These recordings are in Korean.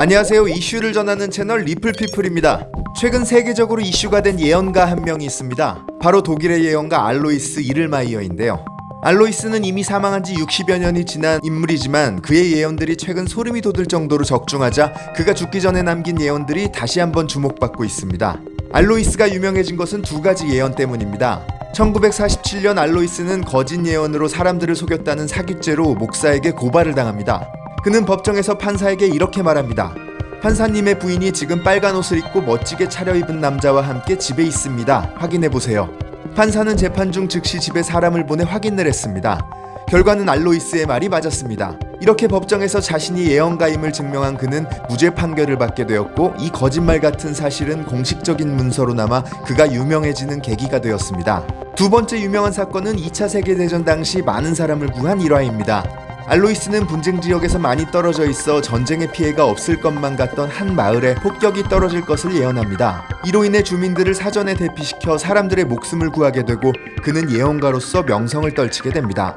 안녕하세요. 이슈를 전하는 채널 리플피플입니다. 최근 세계적으로 이슈가 된 예언가 한 명이 있습니다. 바로 독일의 예언가 알로이스 이를마이어인데요. 알로이스는 이미 사망한 지 60여 년이 지난 인물이지만 그의 예언들이 최근 소름이 돋을 정도로 적중하자 그가 죽기 전에 남긴 예언들이 다시 한번 주목받고 있습니다. 알로이스가 유명해진 것은 두 가지 예언 때문입니다. 1947년 알로이스는 거짓 예언으로 사람들을 속였다는 사기죄로 목사에게 고발을 당합니다. 그는 법정에서 판사에게 이렇게 말합니다. 판사님의 부인이 지금 빨간 옷을 입고 멋지게 차려입은 남자와 함께 집에 있습니다. 확인해보세요. 판사는 재판 중 즉시 집에 사람을 보내 확인을 했습니다. 결과는 알로이스의 말이 맞았습니다. 이렇게 법정에서 자신이 예언가임을 증명한 그는 무죄 판결을 받게 되었고, 이 거짓말 같은 사실은 공식적인 문서로 남아 그가 유명해지는 계기가 되었습니다. 두 번째 유명한 사건은 2차 세계대전 당시 많은 사람을 구한 일화입니다. 알로이스는 분쟁 지역에서 많이 떨어져 있어 전쟁의 피해가 없을 것만 같던 한 마을에 폭격이 떨어질 것을 예언합니다. 이로 인해 주민들을 사전에 대피시켜 사람들의 목숨을 구하게 되고 그는 예언가로서 명성을 떨치게 됩니다.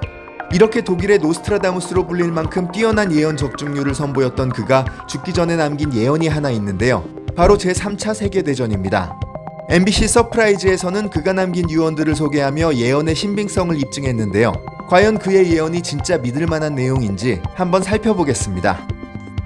이렇게 독일의 노스트라다무스로 불릴 만큼 뛰어난 예언 적중률을 선보였던 그가 죽기 전에 남긴 예언이 하나 있는데요. 바로 제3차 세계대전입니다. MBC 서프라이즈에서는 그가 남긴 유언들을 소개하며 예언의 신빙성을 입증했는데요. 과연 그의 예언이 진짜 믿을만한 내용인지 한번 살펴보겠습니다.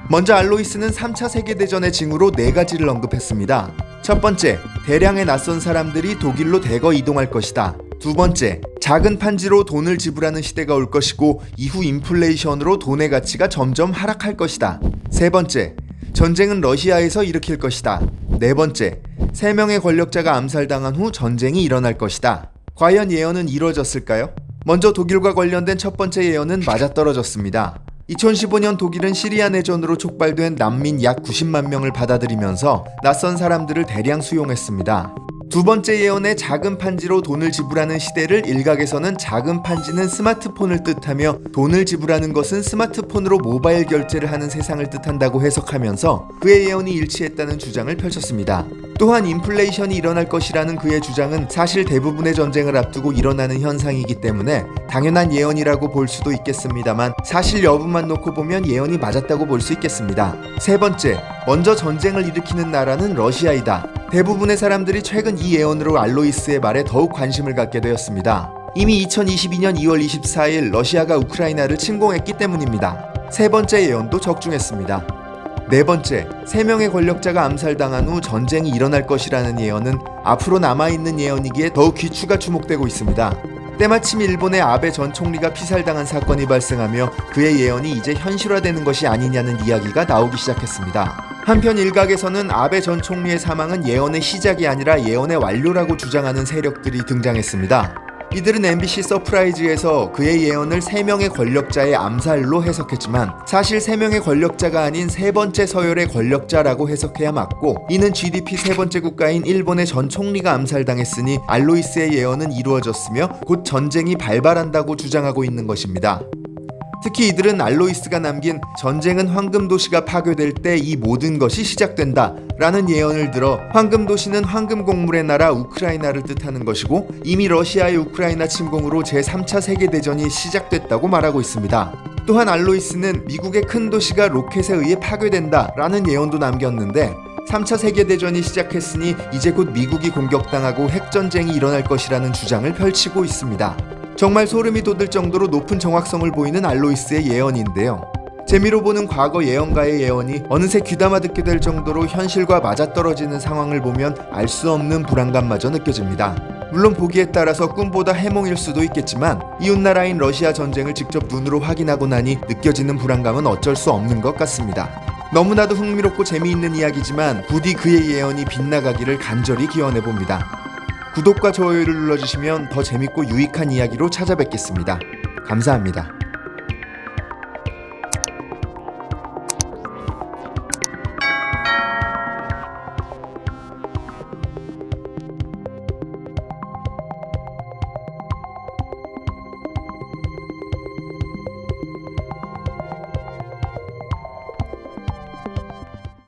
먼저 알로이스는 3차 세계대전의 징후로 4가지를 언급했습니다. 첫 번째, 대량의 낯선 사람들이 독일로 대거 이동할 것이다. 두 번째, 작은 판지로 돈을 지불하는 시대가 올 것이고 이후 인플레이션으로 돈의 가치가 점점 하락할 것이다. 세 번째, 전쟁은 러시아에서 일으킬 것이다. 네 번째, 3명의 권력자가 암살당한 후 전쟁이 일어날 것이다. 과연 예언은 이루어졌을까요? 먼저 독일과 관련된 첫 번째 예언은 맞아떨어졌습니다. 2015년 독일은 시리아 내전으로 촉발된 난민 약 90만 명을 받아들이면서 낯선 사람들을 대량 수용했습니다. 두 번째 예언의 작은 판지로 돈을 지불하는 시대를 일각에서는 작은 판지는 스마트폰을 뜻하며 돈을 지불하는 것은 스마트폰으로 모바일 결제를 하는 세상을 뜻한다고 해석하면서 그의 예언이 일치했다는 주장을 펼쳤습니다. 또한 인플레이션이 일어날 것이라는 그의 주장은 사실 대부분의 전쟁을 앞두고 일어나는 현상이기 때문에 당연한 예언이라고 볼 수도 있겠습니다만 사실 여부만 놓고 보면 예언이 맞았다고 볼 수 있겠습니다. 세 번째, 먼저 전쟁을 일으키는 나라는 러시아이다. 대부분의 사람들이 최근 이 예언으로 알로이스의 말에 더욱 관심을 갖게 되었습니다. 이미 2022년 2월 24일 러시아가 우크라이나를 침공했기 때문입니다. 세 번째 예언도 적중했습니다. 네 번째, 3명의 권력자가 암살당한 후 전쟁이 일어날 것이라는 예언은 앞으로 남아있는 예언이기에 더욱 귀추가 주목되고 있습니다. 때마침 일본의 아베 전 총리가 피살당한 사건이 발생하며 그의 예언이 이제 현실화되는 것이 아니냐는 이야기가 나오기 시작했습니다. 한편 일각에서는 아베 전 총리의 사망은 예언의 시작이 아니라 예언의 완료라고 주장하는 세력들이 등장했습니다. 이들은 MBC 서프라이즈에서 그의 예언을 3명의 권력자의 암살로 해석했지만 사실 3명의 권력자가 아닌 세 번째 서열의 권력자라고 해석해야 맞고, 이는 GDP 세 번째 국가인 일본의 전 총리가 암살당했으니 알로이스의 예언은 이루어졌으며 곧 전쟁이 발발한다고 주장하고 있는 것입니다. 특히 이들은 알로이스가 남긴 전쟁은 황금도시가 파괴될 때 이 모든 것이 시작된다 라는 예언을 들어 황금도시는 황금곡물의 나라 우크라이나를 뜻하는 것이고 이미 러시아의 우크라이나 침공으로 제3차 세계대전이 시작됐다고 말하고 있습니다. 또한 알로이스는 미국의 큰 도시가 로켓에 의해 파괴된다 라는 예언도 남겼는데 3차 세계대전이 시작했으니 이제 곧 미국이 공격당하고 핵전쟁이 일어날 것이라는 주장을 펼치고 있습니다. 정말 소름이 돋을 정도로 높은 정확성을 보이는 알로이스의 예언인데요. 재미로 보는 과거 예언가의 예언이 어느새 귀담아 듣게 될 정도로 현실과 맞아떨어지는 상황을 보면 알 수 없는 불안감마저 느껴집니다. 물론 보기에 따라서 꿈보다 해몽일 수도 있겠지만 이웃나라인 러시아 전쟁을 직접 눈으로 확인하고 나니 느껴지는 불안감은 어쩔 수 없는 것 같습니다. 너무나도 흥미롭고 재미있는 이야기지만 부디 그의 예언이 빗나가기를 간절히 기원해봅니다. 구독과 좋아요를 눌러주시면 더 재밌고 유익한 이야기로 찾아뵙겠습니다. 감사합니다.